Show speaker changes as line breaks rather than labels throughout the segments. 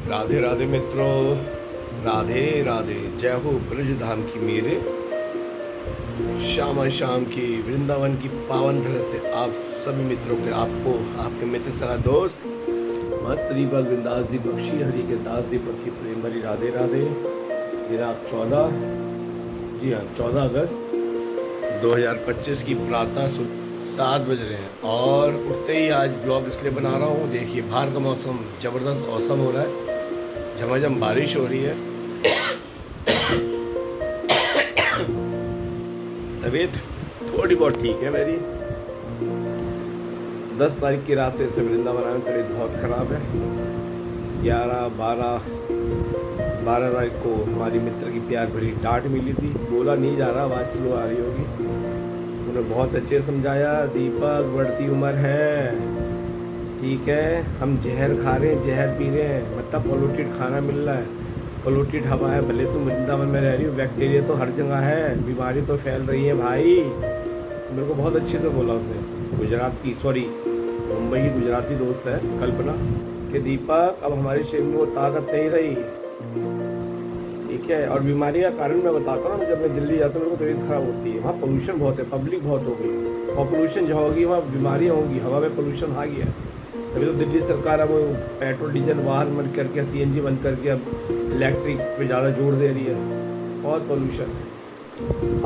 राधे राधे मित्रों, राधे राधे। जय हो ब्रज धाम की मेरे, श्यामा शाम की वृंदावन की पावन धरा से आप सभी मित्रों के, आपको आपके मित्र सगा दोस्त मस्त दीपक बिंदास दीपक श्री हरि के दास दीपक की प्रेम भरी राधे राधे। दिनांक 14, जी हाँ 14 अगस्त 2025 की प्रातः 7 बज रहे हैं और उठते ही आज ब्लॉग इसलिए बना रहा हूँ। देखिए बाहर का मौसम ज़बरदस्त औसम हो रहा है, झमाझम बारिश हो रही है। तबीयत थोड़ी बहुत ठीक है मेरी। 10 तारीख की रात से वृंदावन आया, तबीयत बहुत ख़राब है। 12 तारीख को हमारी मित्र की प्यार भरी डांट मिली थी। बोला नहीं जा रहा, आवाज़ स्लो आ रही होगी। उन्हें बहुत अच्छे समझाया, दीपक बढ़ती उम्र है, ठीक है, हम जहर खा रहे हैं, जहर पी रहे हैं, मतलब पोल्यूटेड खाना मिल रहा है, पोल्यूटेड हवा है। भले तुम वृंदावन में रह रही हो, बैक्टीरिया तो हर जगह है, बीमारी तो फैल रही है भाई। मेरे को बहुत अच्छे से बोला उसने। गुजरात की, सॉरी मुंबई की गुजराती दोस्त है कल्पना, कि दीपक अब हमारे शरीर में वो ताकत नहीं रही, ठीक है। और बीमारी का कारण मैं बताता हूँ, जब मैं दिल्ली जाता हूँ मेरे को तबीयत खराब होती है। वहाँ पोल्यूशन बहुत है, पब्लिक बहुत हो गई है, और पोल्यूशन जहाँ होगी वहाँ बीमारियाँ होंगी। हवा में पोल्यूशन आ गया, तभी तो दिल्ली सरकार अब पेट्रोल डीजल वाहन बंद करके, CNG बंद करके अब इलेक्ट्रिक पे ज़्यादा जोर दे रही है। बहुत पोल्यूशन है,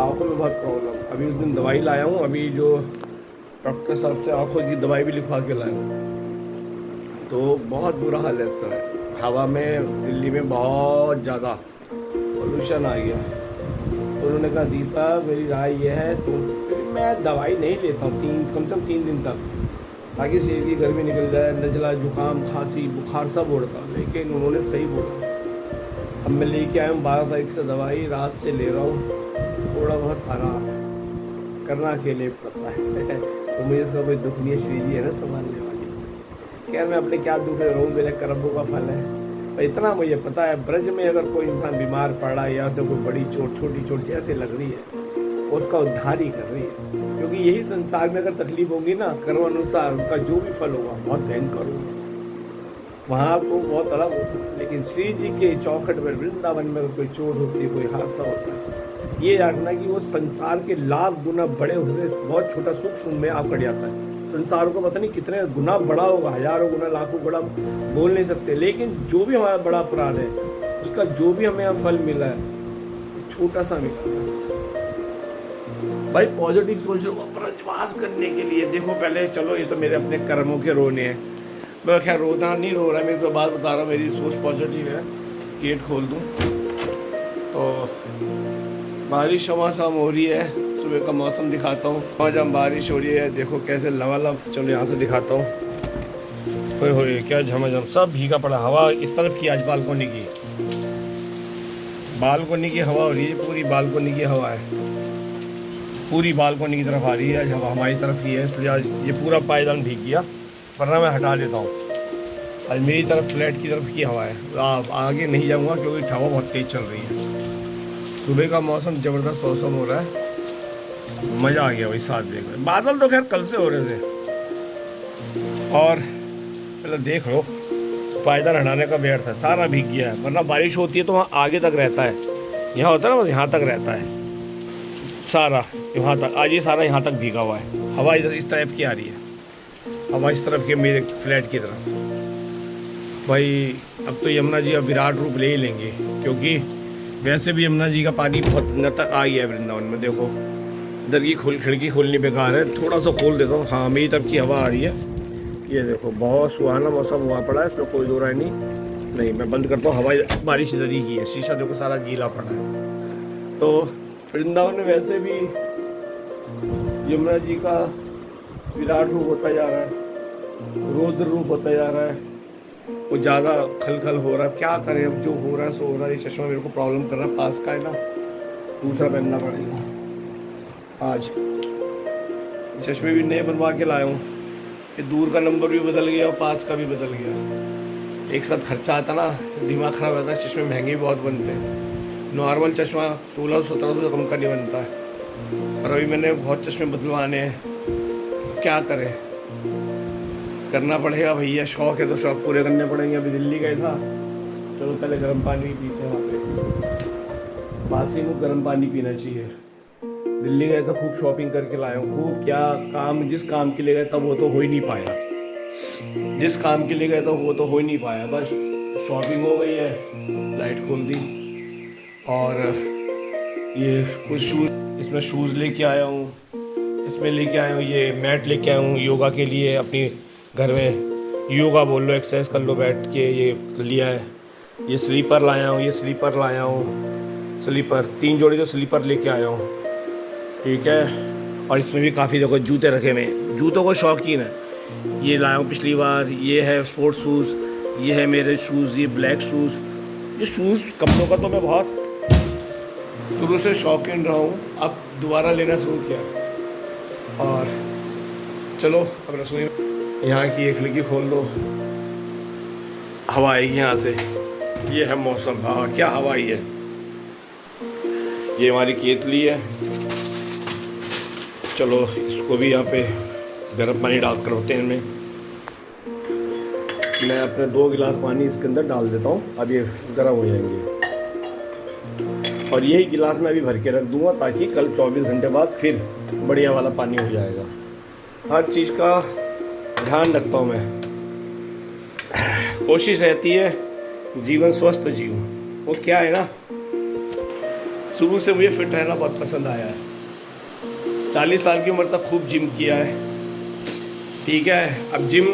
आँखों में बहुत प्रॉब्लम। अभी उस दिन दवाई लाया हूँ, अभी जो डॉक्टर साहब से आँखों की दवाई भी लिखवा के लाया हूँ। तो बहुत बुरा हाल है इस समय, हवा में दिल्ली में बहुत ज़्यादा पोल्यूशन आ गया। तो उन्होंने कहा दीपक मेरी राय ये है, तो मैं दवाई नहीं लेता हूँ कम से कम 3 दिन तक, ताकि शरीर की गर्मी निकल जाए, नज़ला जुकाम खांसी बुखार सब उड़ता। लेकिन उन्होंने सही बोला। अब मैं लेके आया हूँ 12 तारीख से दवाई, रात से ले रहा हूँ। थोड़ा बहुत आराम है, करना अकेले पड़ता है। तो मुझे इसका कोई दुख नहीं है, श्री जी है ना संभालने वाली। खैर मैं अपने क्या दुख रहा हूँ, मेरे कर्मों का फल है। पर इतना मुझे पता है, ब्रज में अगर कोई इंसान बीमार पड़ रहा है या उसे कोई बड़ी चोट, छोटी चोट जैसे लग रही है, उसका उद्धार ही कर रही है। क्योंकि यही संसार में अगर तकलीफ होगी ना, कर्म अनुसार उनका जो भी फल होगा बहुत भयंकर होगा, वहाँ तो बहुत अलग होता है। लेकिन श्री जी के चौखट में वृंदावन में अगर कोई चोट होती है, कोई हादसा होता है, ये जानना कि वो संसार के लाख गुना बड़े हुए बहुत छोटा सूक्ष्म में आप कट जाता है। संसार को पता नहीं कितने गुना बड़ा होगा, हजारों गुना लाखों बड़ा बोल नहीं सकते। लेकिन जो भी हमारा बड़ा अपराध है, उसका जो भी हमें यहाँ फल मिला है छोटा सा मिला। बस भाई पॉजिटिव सोच लो, ब्रजवास करने के लिए। देखो पहले चलो, ये तो मेरे अपने कर्मों के रोने हैं। मैं खैर रोना नहीं रो रहा, मैं तो बात बता रहा हूँ, मेरी सोच पॉजिटिव है। गेट खोल दूँ तो बारिश शाम हो रही है, सुबह का मौसम दिखाता हूँ। जब बारिश हो रही है देखो कैसे लवालब, चलो यहाँ से दिखाता हूँ। होए क्या झमाझम, सब भीगा पड़ा। हवा इस तरफ की, आज बालकोनी की हवा हो रही है, पूरी बालकोनी की हवा है, पूरी बालकोनी की तरफ आ रही है। आज हवा हमारी तरफ ही है, इसलिए आज ये पूरा पायदान भीग गया, वरना मैं हटा देता हूँ। आज मेरी तरफ फ्लैट की तरफ की हवा है। आगे नहीं जाऊँगा क्योंकि हवा बहुत तेज़ चल रही है। सुबह का मौसम ज़बरदस्त मौसम हो रहा है, मज़ा आ गया भाई। 7 बजे का बादल तो खैर कल से हो रहे थे। और पहले देख लो, पायदान हटाने का व्यर्थ है, सारा भीग गया है। वरना बारिश होती है तो वहाँ आगे तक रहता है, यहाँ होता है ना, बस यहाँ तक रहता है सारा, यहाँ तक। आज ये सारा यहाँ तक भीगा हुआ है। हवा इधर इस तरफ की आ रही है, हवा इस तरफ के मेरे फ्लैट की तरफ। भाई अब तो यमुना जी अब विराट रूप ले ही लेंगे, क्योंकि वैसे भी यमुना जी का पानी बहुत न तक आ गया है वृंदावन में। देखो इधर की खिड़की खोलनी बेकार है, थोड़ा सा खोल देता हूँ। हाँ मेरी तरफ की हवा आ रही है, ये देखो बहुत सुहाना मौसम हुआ पड़ा है, इसमें कोई दो राय नहीं। मैं बंद करता हूँ, हवा बारिश इधर ही की है, शीशा देखो सारा गीला पड़ा है। तो वृंदावन में वैसे भी यमुना जी का विराट रूप होता जा रहा है, रौद्र रूप होता जा रहा है, वो ज़्यादा खलखल हो रहा है। क्या करें, अब जो हो रहा है सो हो रहा है। ये चश्मा मेरे को प्रॉब्लम कर रहा है, पास का है ना, दूसरा पहनना पड़ेगा। आज चश्मे भी नए बनवा के लाया हूँ, ये दूर का नंबर भी बदल गया और पास का भी बदल गया। एक साथ खर्चा आता ना, दिमाग ख़राब आता है। चश्मे महंगे भी बहुत बनते हैं, नॉर्मल चश्मा 1600-1700 से कम का नहीं बनता है। और अभी मैंने बहुत चश्मे बदलवाने हैं, क्या करें, करना पड़ेगा भैया। शौक़ है तो शौक़ पूरे करने पड़ेंगे। अभी दिल्ली गए था चलो पहले गर्म पानी ही पीते हैं। वहाँ पे बासी मुँह गर्म पानी पीना चाहिए। दिल्ली गए तो खूब शॉपिंग करके लाया हूँ, खूब क्या काम, जिस काम के लिए गए था वो तो हो ही नहीं पाया, जिस काम के लिए गए था वो तो हो ही नहीं पाया। बस शॉपिंग हो गई है, लाइट खोल दी, और ये कुछ शूज़, इसमें शूज़ लेके आया हूँ, इसमें लेके आया हूँ ये मैट लेके आया हूँ योगा के लिए, अपनी घर में योगा बोल लो, एक्सरसाइज कर लो बैठ के, ये लिया है। ये स्लीपर लाया हूँ, ये स्लीपर लाया हूँ, स्लीपर 3 जोड़ी तो स्लीपर लेके आया हूँ, ठीक है। और इसमें भी काफ़ी देखो जूते रखे हुए, जूतों को शौकीन है, ये लाया हूँ पिछली बार। ये है स्पोर्ट्स शूज़, ये है मेरे शूज़, ये ब्लैक शूज़। ये शूज़ कपड़ों का तो मैं बहुत शुरू से शौकीन रहा हूँ, अब दोबारा लेना शुरू किया। और चलो अब रसोई यहाँ की एक खिड़की खोल दो, हवा आएगी यहाँ से। ये है मौसम, हाँ क्या हवा आई है। ये हमारी केतली है, चलो इसको भी यहाँ पे गर्म पानी डाल कर होते हैं इनमें। मैं अपने 2 गिलास पानी इसके अंदर डाल देता हूँ, अब ये गर्म हो जाएंगे। और यही गिलास मैं अभी भर के रख दूँगा ताकि कल 24 घंटे बाद फिर बढ़िया वाला पानी हो जाएगा। हर चीज़ का ध्यान रखता हूँ मैं, कोशिश रहती है जीवन स्वस्थ जीऊँ। वो क्या है ना, शुरू से मुझे फिट रहना बहुत पसंद आया है। 40 साल की उम्र तक खूब जिम किया है, ठीक है। अब जिम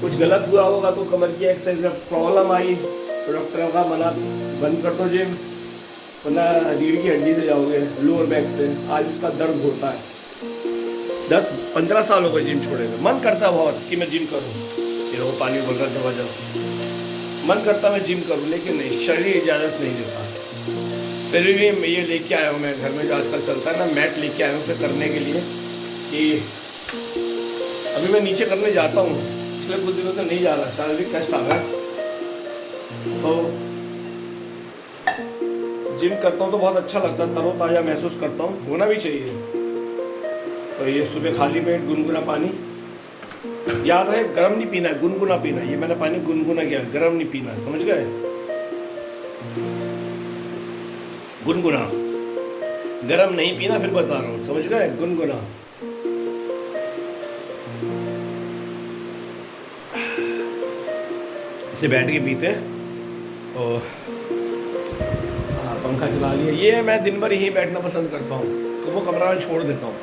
कुछ गलत हुआ होगा तो कमर की एक्सरसाइज में प्रॉब्लम आई तो डॉक्टर का मना, बंद कर दो जिम, वरना रीढ़ की हड्डी से जाओगे, लोअर बैक से। आज उसका दर्द होता है। 10-15 साल हो गए जिम छोड़े हुए। मन करता है बहुत कि मैं जिम करूँ, ये वो पानी बोल रहा दबा जाओ, मन करता मैं जिम करूँ, लेकिन नहीं, शरीर इजाज़त नहीं देता। फिर भी मैं ये लेके आया हूँ, मैं घर में जो आजकल चलता है ना, मैट लेके आया हूँ उसे करने के लिए। कि अभी मैं नीचे करने जाता हूँ, पिछले कुछ दिनों से नहीं जा रहा, शारीरिक कष्ट आ रहा है, तो जिम करता हूँ तो बहुत अच्छा लगता है, तरोताज़ा महसूस करता हूँ, होना भी चाहिए। तो ये सुबह खाली पेट गुनगुना पानी, याद रहे गर्म नहीं पीना है, गुनगुना पीना। ये मैंने पानी गुनगुना किया, गर्म नहीं पीना, समझ गए, गुनगुना, गर्म नहीं पीना, फिर बता रहा हूँ, समझ गए, गुनगुना। इसे बैठ के पीते हैं तो पंखा चला लिया। ये मैं दिन भर यहीं बैठना पसंद करता हूँ, तो वो कमरा में छोड़ देता हूँ,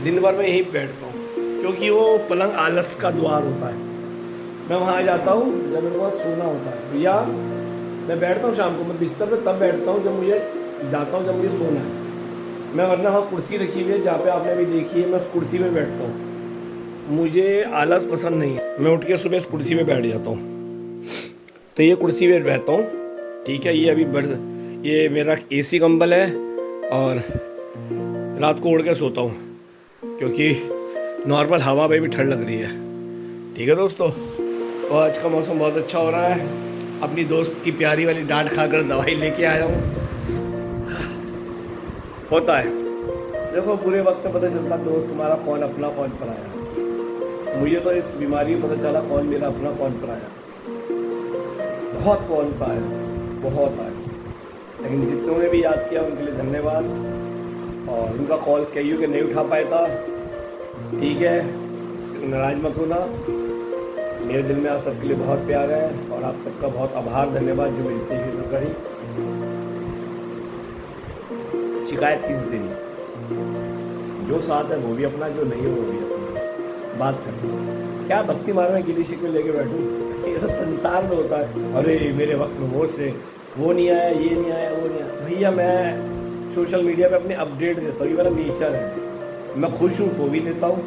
दिन भर में यहीं बैठता हूँ, क्योंकि वो पलंग आलस का द्वार होता है। मैं वहाँ जाता हूँ जब मेरे को सोना होता है, या मैं बैठता हूँ शाम को, मैं बिस्तर पे तब बैठता हूँ जब मुझे जाता हूँ, जब मुझे सोना है। मैं वरना वहाँ कुर्सी रखी हुई है जहाँ पे आपने अभी देखी है, मैं उस कुर्सी में बैठता हूँ। मुझे आलस पसंद नहीं है, मैं उठ के सुबह इस कुर्सी पे बैठ जाता हूँ। तो ये कुर्सी पे बैठता हूँ, ठीक है। ये अभी ये मेरा एसी कंबल है, और रात को उड़ के सोता हूँ, क्योंकि नॉर्मल हवा में भी ठंड लग रही है, ठीक है दोस्तों। तो आज का मौसम बहुत अच्छा हो रहा है। अपनी दोस्त की प्यारी वाली डांट खाकर दवाई लेके आया हूँ। होता है, देखो बुरे वक्त में पता चलता दोस्त तुम्हारा कौन अपना कौन पराया। मुझे तो इस बीमारी में पता चला कौन मेरा अपना कौन पराया। बहुत फ़ोन आए, बहुत आए, लेकिन जितनों ने भी याद किया उनके लिए धन्यवाद। और उनका कॉल कहियो कि नहीं उठा पाया था, ठीक है, नाराज मत होना। मेरे दिल में आप सबके लिए बहुत प्यार है, और आप सबका बहुत आभार, धन्यवाद जो मिलती है तो करी। शिकायत किस दिन, जो साथ है वो भी अपना, जो नहीं है वो भी अपना। बात करना क्या भक्ति मार्ग में गिली शिकवे लेके बैठूँ, ये तो संसार में होता है। अरे मेरे वक्त में वो नहीं आया, ये नहीं आया, वो नहीं आया। भैया मैं सोशल मीडिया पे अपने अपडेट देता हूँ, ये मेरा नेचर है। मैं खुश हूँ तो भी देता हूँ,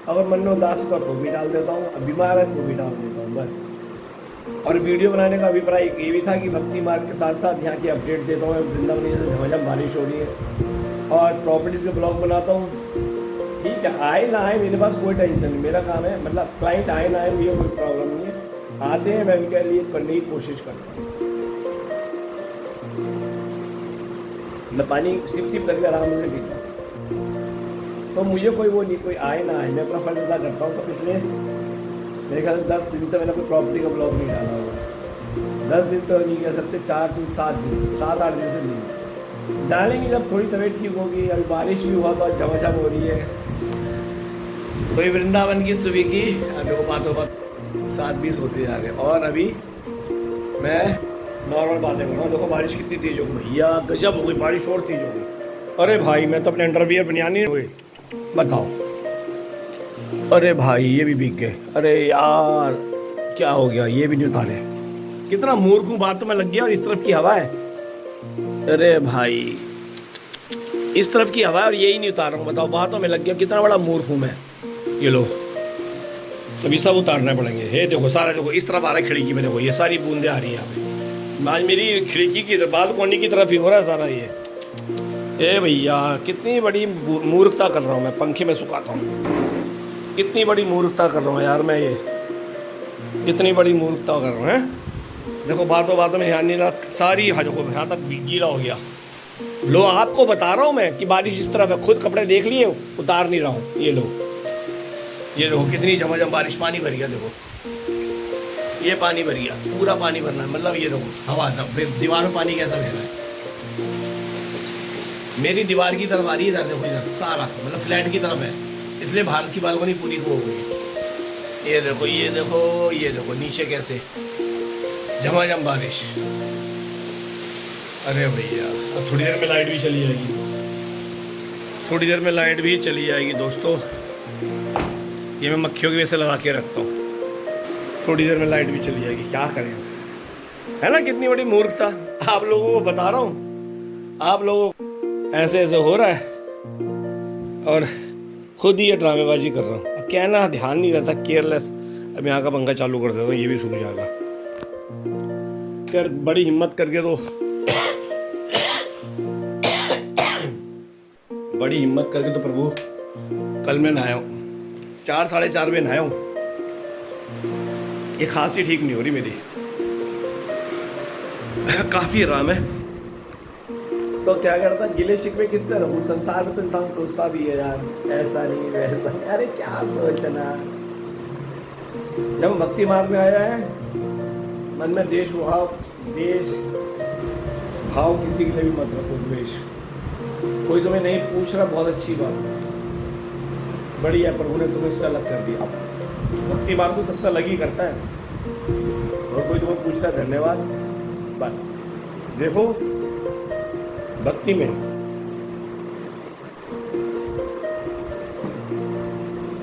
अगर मन में उदास हुआ तो भी डाल देता हूँ, अब बीमार है तो भी डाल देता हूँ, बस। और वीडियो बनाने का अभिप्राय ये भी था कि भक्ति मार्ग के साथ साथ यहाँ की अपडेट देता हूँ। वृंदावन से झमाझम बारिश हो रही है, और प्रॉपर्टीज़ के ब्लॉग बनाता हूँ, ठीक है। आए ना आए मेरे पास कोई टेंशन नहीं, मेरा काम है, मतलब क्लाइंट आए ना आए मुझे कोई प्रॉब्लम नहीं है। आते हैं मैं उनके लिए करने की कोशिश करता हूँ। मैं पानी सिप करके आराम से पीता हूँ, तो मुझे कोई वो नहीं, कोई आए ना आए, मैं अपना फर्ज अदा करता हूँ। तो पिछले मेरे ख्याल से 10 दिन से मैंने कोई प्रॉपर्टी का ब्लॉग नहीं डाला हुआ, 10 दिन तो नहीं कह सकते, 4 दिन 7 दिन से 7-8 दिन से नहीं डालेंगे जब थोड़ी तबीयत ठीक होगी। अभी बारिश भी हुआ, बहुत झमाझम हो रही है। तो ये वृंदावन की सुबह की देखो बातों बात 7:20 होते जा रहे हैं और अभी मैं नॉर्मल बातें कर रहा हूँ। देखो बारिश कितनी तेज हो गई भैया, गजब हो गई बारिश, और तेज हो गई। अरे भाई मैं तो अपने अंडरवियर बनियानी हुए, बताओ। अरे भाई ये भी भीग गए। अरे यार क्या हो गया, ये भी नहीं उतारे। कितना मूर्ख हूँ, बात तो मैं लग गया और इस तरफ की हवा है। अरे भाई इस तरफ की हवा है और यही नहीं उतार रहा हूँ, बताओ। बातों में लग गया, कितना बड़ा मूर्ख हूँ मैं। ये लो अभी सब उतारने पड़ेंगे। हे देखो सारा, देखो इस तरफ आ रहा है खिड़की में, देखो ये सारी बूंदे आ रही हैं यहाँ पे। आज मेरी खिड़की की बालकोनी की तरफ ही हो रहा है सारा ये। ए भैया कितनी बड़ी मूर्खता कर रहा हूँ मैं, पंखे में सुखाता हूँ। कितनी बड़ी मूर्खता कर रहा हूँ यार मैं, ये कितनी बड़ी मूर्खता कर रहा हूँ। हैं देखो बातों बातों में ध्यान नहीं रहा, सारी देखो यहाँ तक गीला हो गया। लो आपको बता रहा हूँ मैं कि बारिश इस तरफ है, खुद कपड़े देख लिए, उतार नहीं रहा हूँ। ये लो, ये देखो कितनी झमाझम बारिश, पानी भर गया। देखो ये पानी भर गया, पूरा पानी भरना है, मतलब ये देखो हवा दीवार में पानी कैसा बह रहा है। मेरी दीवार की तरफ आ रही है इधर, देखो इधर सारा, मतलब फ्लैट की तरफ है, इसलिए बाहर की बालकनी पूरी हो गई। ये देखो ये देखो ये देखो नीचे कैसे झमाझम बारिश। अरे भैया अब थोड़ी देर में लाइट भी चली जाएगी, थोड़ी देर में लाइट भी चली जाएगी दोस्तों। ये मैं मक्खियों की वजह से लगा के रखता हूँ, थोड़ी देर में लाइट भी चली जाएगी। क्या करें, है ना कितनी बड़ी मूर्खता। आप लोगों को बता रहा हूँ, आप लोगों ऐसे ऐसे हो रहा है और खुद ही ये ड्रामेबाजी कर रहा हूँ। अब क्या है ना, ध्यान नहीं रहता, केयरलेस। अब यहाँ का पंखा चालू कर देता हूँ, ये भी सूख जाएगा। यार बड़ी हिम्मत करके तो बड़ी हिम्मत करके तो प्रभु कल मैं नहाया हूँ, 4 साढ़े 4 बजे नहाया हूँ। ये खांसी ठीक नहीं हो रही मेरी, काफ़ी आराम है। तो क्या करता, गिले शिकवे किससे रहूँ, संसार में तो इंसान सोचता भी है यार, ऐसा नहीं वैसा नहीं। अरे क्या सोचना, जब भक्ति मार्ग में आया है, मन में देश भाव किसी के लिए भी मत रखो, द्वेष। कोई तुम्हें नहीं पूछ रहा, बहुत अच्छी बात, बढ़िया, प्रभु ने तुम्हें इससे अलग कर दिया। भक्ति मार्ग तो सबसे अलग ही करता है, और कोई तुम्हें पूछ रहा है, धन्यवाद। बस देखो भक्ति में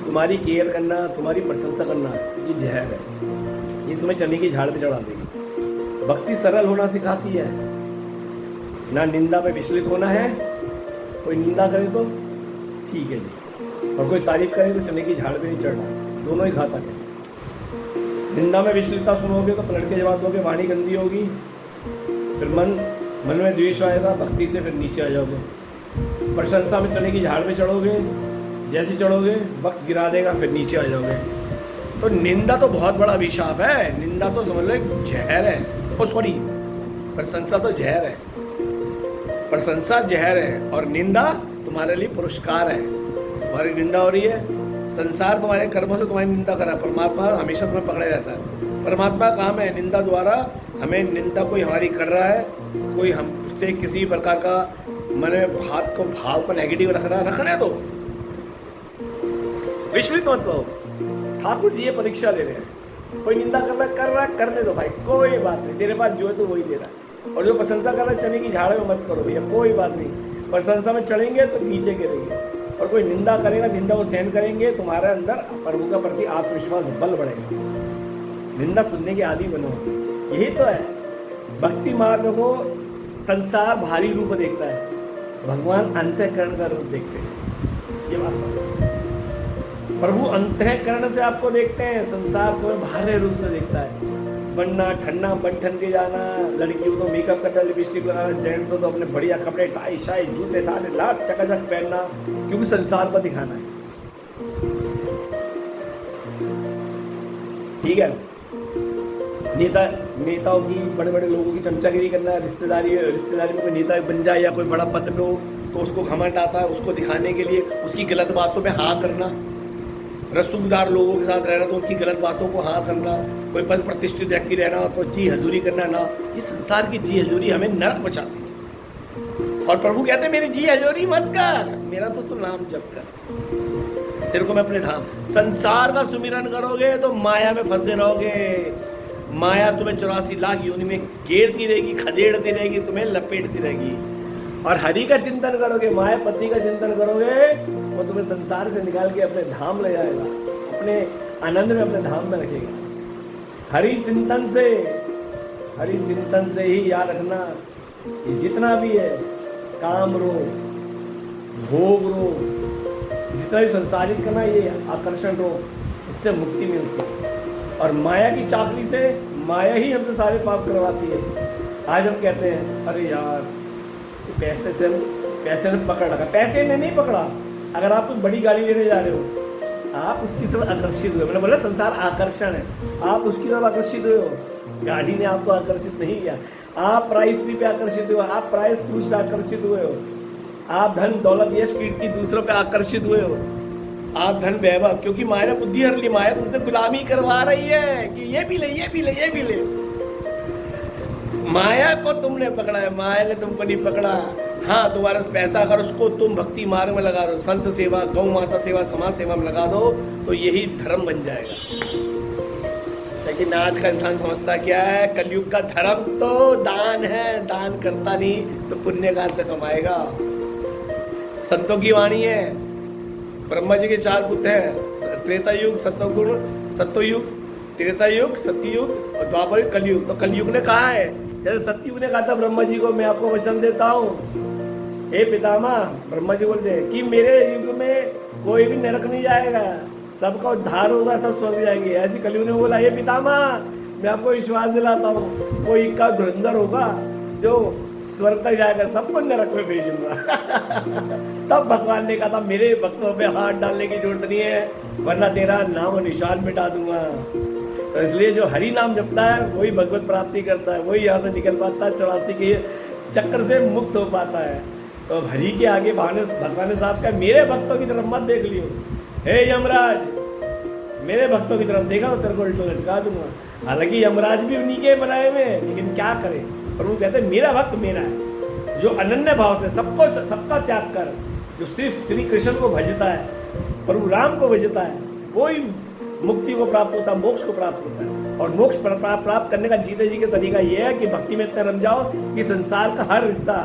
तुम्हारी केयर करना, तुम्हारी प्रशंसा करना, ये जहर है, ये तुम्हें चने की झाड़ पे चढ़ा देगी। भक्ति सरल होना सिखाती है, ना निंदा में विचलित होना है। कोई निंदा करे तो ठीक है जी, और कोई तारीफ करे तो चने की झाड़ पे नहीं चढ़ना, दोनों ही घातक है। निंदा में विचलितता सुनोगे तो पलट के जवाब दोगे, वाणी गंदी होगी, फिर मन में द्वेष आएगा, भक्ति से फिर नीचे आ जाओगे। प्रशंसा में चने की झाड़ पे चढ़ोगे, जैसे चढ़ोगे वक्त गिरा देगा, फिर नीचे आ जाओगे। तो निंदा तो बहुत बड़ा अभिशाप है, निंदा तो समझ लो एक जहर है। ओ सॉरी, प्रशंसा तो जहर है, प्रशंसा जहर है और निंदा तुम्हारे लिए पुरस्कार है। तुम्हारी निंदा हो रही है, संसार तुम्हारे कर्मों से तुम्हारी निंदा करा, परमात्मा हमेशा तुम्हें पकड़े रहता है। परमात्मा काम है निंदा द्वारा, हमें निंदा कोई हमारी कर रहा है, कोई हमसे किसी प्रकार का मन में भाव को नेगेटिव रखना है तो विचलित मत हो। ठाकुर जी ये परीक्षा ले रहे हैं, कोई निंदा कर रहा है करने दो भाई, कोई बात नहीं, तेरे पास जो है तो वही दे रहा है। और जो प्रशंसा कर रहा है, चने की झाड़ में मत करो भैया, कोई बात नहीं। प्रशंसा में चढ़ेंगे तो नीचे गिरेंगे, और कोई निंदा करेगा, निंदा को सहन करेंगे, तुम्हारे अंदर प्रभु का प्रति आत्मविश्वास बल बढ़ेगा, निंदा सुनने के आदि बनो। यही तो है भक्ति मार्ग को। संसार भारी रूप देखता है, भगवान अंतःकरण का रूप देखते हैं। ये बात समझो, प्रभु अंतःकरण से आपको देखते हैं, संसार को बाहरी रूप से देखता है। बनना ठंडा बन ठन के जाना, लड़कियों तो मेकअप करना, लिपस्टिक लगाना, जेंट्स हो तो अपने बढ़िया कपड़े, टाई शाई, जूते छाटे, लाट चकाचक पहनना, क्योंकि संसार को दिखाना है। ठीक है, नेताओं की, बड़े बड़े लोगों की चमचागिरी करना, रिश्तेदारी में कोई नेता बन जाए या कोई बड़ा पद पे हो तो उसको घमंड आता है, उसको दिखाने के लिए उसकी गलत बातों पे हाँ करना, रसूखदार लोगों के साथ रहना तो उनकी गलत बातों को हाँ करना, कोई पद प्रतिष्ठित व्यक्ति रहना हो तो जी हजूरी करना ना, ये संसार की जी हजूरी हमें नरक बचाती है। और प्रभु कहते हैं मेरी जी हजूरी मत कर, मेरा तो तू नाम जप कर, तेरे को मैं अपने धाम। संसार का सुमिरन करोगे तो माया में फंसे रहोगे, माया तुम्हें 84 लाख योनि में घेरती रहेगी, खदेड़ती रहेगी, तुम्हें लपेटती रहेगी। और हरि का चिंतन करोगे, मायापति का चिंतन करोगे, वो तुम्हें संसार से निकाल के अपने धाम ले जाएगा, अपने आनंद में अपने धाम में रखेगा। हरि चिंतन से ही याद रखना, ये जितना भी है काम रोग, भोग रोग, जितना भी संसारिक करना, ये आकर्षण रोग, इससे मुक्ति मिलती है। और माया की चाकरी से, माया ही हमसे सारे पाप करवाती है। आज हम कहते हैं अरे यार पैसे ने पकड़ रखा, पैसे ने नहीं पकड़ा। अगर आप कुछ बड़ी गाड़ी लेने जा रहे हो, आप उसकी तरफ आकर्षित हुए, मैंने बोला संसार आकर्षण है, आप उसकी तरफ आकर्षित हुए हो, गाड़ी ने आपको आकर्षित नहीं किया। आप प्राइस स्त्री पे आकर्षित हुए हो, आप प्राइस पुरुष पे आकर्षित हुए हो, आप धन दौलत यश कीर्ति दूसरों पे आकर्षित हुए हो, आप धन वैभव, क्योंकि माया ने बुद्धि हर ली, माया तुमसे गुलामी करवा रही है कि ये भी ले, ये भी ले, ये भी ले। माया को तुमने पकड़ा है, माया ने तुमको नहीं पकड़ा। हाँ, तुम्हारा पैसा अगर उसको तुम भक्ति मार्ग में लगा दो, संत सेवा, गौ माता सेवा, समाज सेवा में लगा दो, तो यही धर्म बन जाएगा। लेकिन आज का इंसान समझता क्या है, कलयुग का धर्म तो दान है, दान करता नहीं तो पुण्य कहां से कमाएगा। संतों की वाणी है, ब्रह्मा जी के 4 पुत्र हैं, त्रेता युग, सत्युग, त्रेता युग, सतयुग और द्वापर कलयुग। तो कलयुग ने कहा है, जैसे सतयुग ने कहा था ब्रह्मा जी को, मैं आपको वचन देता हूँ हे पितामह, ब्रह्मा जी बोलते हैं कि मेरे युग में कोई भी नरक नहीं जाएगा, सबका उद्धार होगा, सब स्वर्ग जाएंगे। ऐसी कलयुग ने बोला हे पितामह, मैं आपको विश्वास दिलाता हूँ, कोई इक्का धुरंधर होगा जो स्वर्ग तक जाएगा, सबको नरक में भेजूंगा। तब भगवान ने कहा था मेरे भक्तों पे हाथ डालने की जरूरत नहीं है, वरना तेरा नाम और निशान मिटा दूंगा। तो इसलिए जो हरि नाम जपता है वही भगवत प्राप्ति करता है, वही यहाँ से निकल पाता है, 84 के चक्कर से मुक्त हो पाता है। तो हरि के आगे भगवान साहब का मेरे भक्तों की तरफ मत देख लियो, हे यमराज, मेरे भक्तों की तरफ देखा तो तेरे को उल्टो लटका दूंगा। हालांकि यमराज भी उन्हीं के बनाए हुए, लेकिन क्या करे, प्रभु कहते हैं मेरा भक्त मेरा है, जो अनन्य भाव से सबका त्याग कर, जो सिर्फ श्री कृष्ण को भजता है, प्रभु राम को भजता है, वही मुक्ति को प्राप्त होता है, मोक्ष को प्राप्त होता है। और मोक्ष प्राप्त करने का जीते जी का तरीका यह है कि भक्ति में इतना रम जाओ कि संसार का हर रिश्ता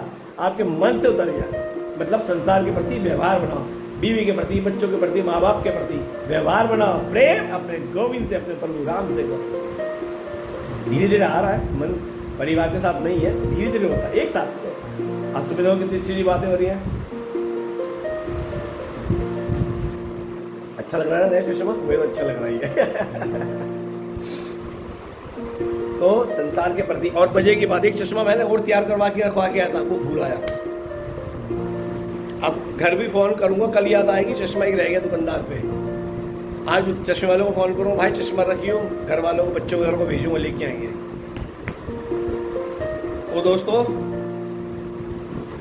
आपके मन से उतर जाए। मतलब संसार के प्रति व्यवहार बनाओ, बीवी के प्रति, बच्चों के प्रति, माँ बाप के प्रति व्यवहार बनाओ, प्रेम अपने गोविंद से, अपने प्रभु राम से करो। धीरे धीरे आ रहा है, मन परिवार के साथ नहीं है, धीरे धीरे होता है, एक साथ तो। आज सुबह कितनी अच्छी बातें हो रही हैं, अच्छा लग रहा है नया चश्मा, मुझे तो अच्छा लग रही है। तो संसार के प्रति, और मजे की बात, एक चश्मा मैंने और तैयार करवा के रखवा के आया था, वो भूल आया। अब घर भी फोन करूंगा, कल याद आएगी चश्मा ही रह गया दुकानदार पे। आज चश्मे वालों को फोन करूंगा, भाई चश्मा रखियो, घर वालों को, बच्चों के घर को भेजूंगा, लेके आएंगे। तो दोस्तों,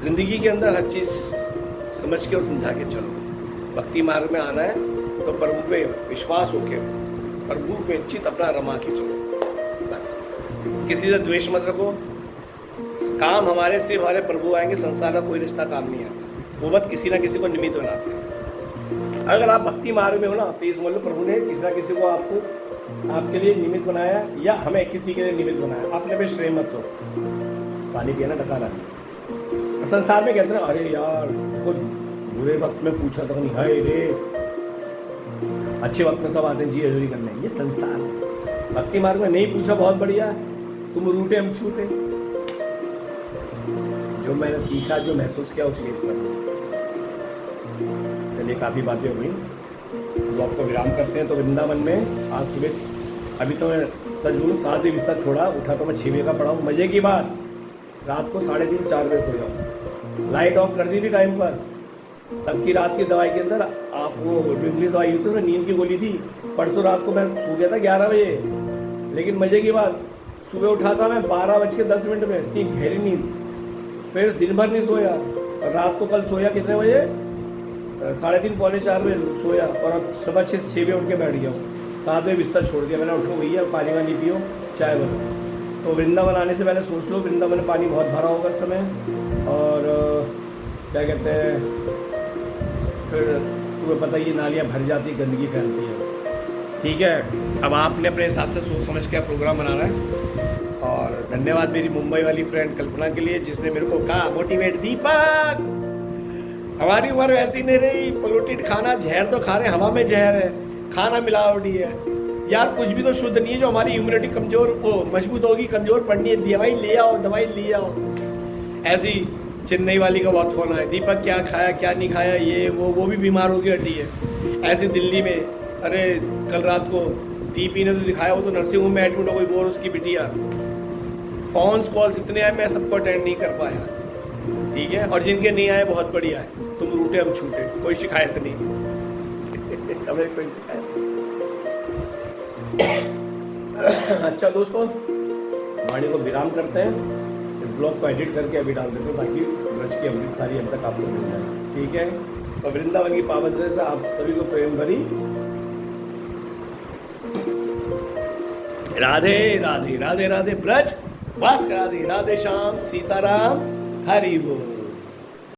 जिंदगी के अंदर हर चीज समझ के और समझा के चलो। भक्ति मार्ग में आना है तो प्रभु पे विश्वास होके, प्रभु पे चित अपना रमा के चलो, बस। किसी से द्वेष मत रखो, काम हमारे सिर्फ हमारे प्रभु आएंगे, संसार का कोई रिश्ता काम नहीं आता, वो बस किसी ना किसी को निमित्त बनाते हैं। अगर आप भक्ति मार्ग में हो ना, तो इस मान लो प्रभु ने किसी ना किसी को आपके लिए निमित्त बनाया, या हमें किसी के लिए निमित्त बनाया। अपने पे श्रेय मत हो, पानी पिया ना डकाना। संसार में कहते हैं अरे यार खुद बुरे वक्त में पूछा तो नहीं, हाय रे, अच्छे वक्त में सब आते हैं जी हजूरी करने। ये संसार है। भक्ति मार्ग में नहीं पूछा, बहुत बढ़िया, तुम रूठे हम छूटे। जो मैंने सीखा, जो महसूस किया, उस शेयर कर। चलिए, काफ़ी बातें हो गई, तो आपको विराम करते हैं। तो वृंदावन में आज सुबह, अभी तो मैं सच बोलूँ 7 बजे बिस्तर छोड़ा, उठा तो मैं 6 बजे का पड़ा हूँ। मजे की बात, रात को 3:30 4 बजे सो जाऊँ, लाइट ऑफ कर दी थी टाइम पर। तब की रात की दवाई के अंदर आप वो इंग्लिश दवाई होती है, उसमें नींद की गोली थी। परसों रात को मैं सो गया था 11 बजे, लेकिन मजे की बात, सुबह उठा था मैं 12:10 में, इतनी गहरी नींद। फिर दिन भर नहीं सोया, और रात को कल सोया कितने बजे, 3:30 पौने 4 बजे सोया, और अब सुबह 6 बजे उठ के बैठ गया हूँ। साथ में बिस्तर छोड़ दिया मैंने, उठो भैया पानी वानी पियो, चाय बनाओ। तो वृंदावन आने से पहले सोच लो, वृंदावन में पानी बहुत भरा होगा इस समय, और क्या कहते हैं, फिर तुम्हें पता ही है नालियाँ भर जाती, गंदगी फैलती है। ठीक है, अब आपने अपने हिसाब से सोच समझ के प्रोग्राम बनाना है। और धन्यवाद मेरी मुंबई वाली फ्रेंड कल्पना के लिए, जिसने मेरे को कहा मोटिवेट, दीपक हमारी उम्र वैसी नहीं रही, पोल्यूटेड खाना, जहर तो खा रहे, हवा में जहर है, खाना मिलावटी है यार, कुछ भी तो शुद्ध नहीं है। जो हमारी इम्यूनिटी कमजोर वो मजबूत होगी, कमजोर पड़नी है, दवाई ले आओ, दवाई ले आओ। ऐसी चेन्नई वाली का बहुत फोन आया, दीपक क्या खाया क्या नहीं खाया, ये वो भी बीमार हो गई, हटी है। ऐसे दिल्ली में, अरे कल रात को दीपी ने तो दिखाया, वो तो नर्सिंग होम में एडमिट हो गई, वो और उसकी बिटिया। फोन्स कॉल्स इतने आए, मैं सबको अटेंड नहीं कर पाया। ठीक है, और जिनके नहीं आए बहुत बढ़िया है, तुम रूठे हम छूटे, कोई शिकायत नहीं हमें कोई शिकायत। अच्छा दोस्तों, वाणी को विराम करते हैं, इस ब्लॉग को एडिट करके अभी डाल देते हैं ताकि ब्रज की अमृत सारी अब तक आपको मिल जाए। ठीक है, और वृंदावन की पावन से आप सभी को प्रेम भरी राधे राधे राधे राधे। ब्रज वास करा दे, राधे श्याम सीताराम, हरि बोल।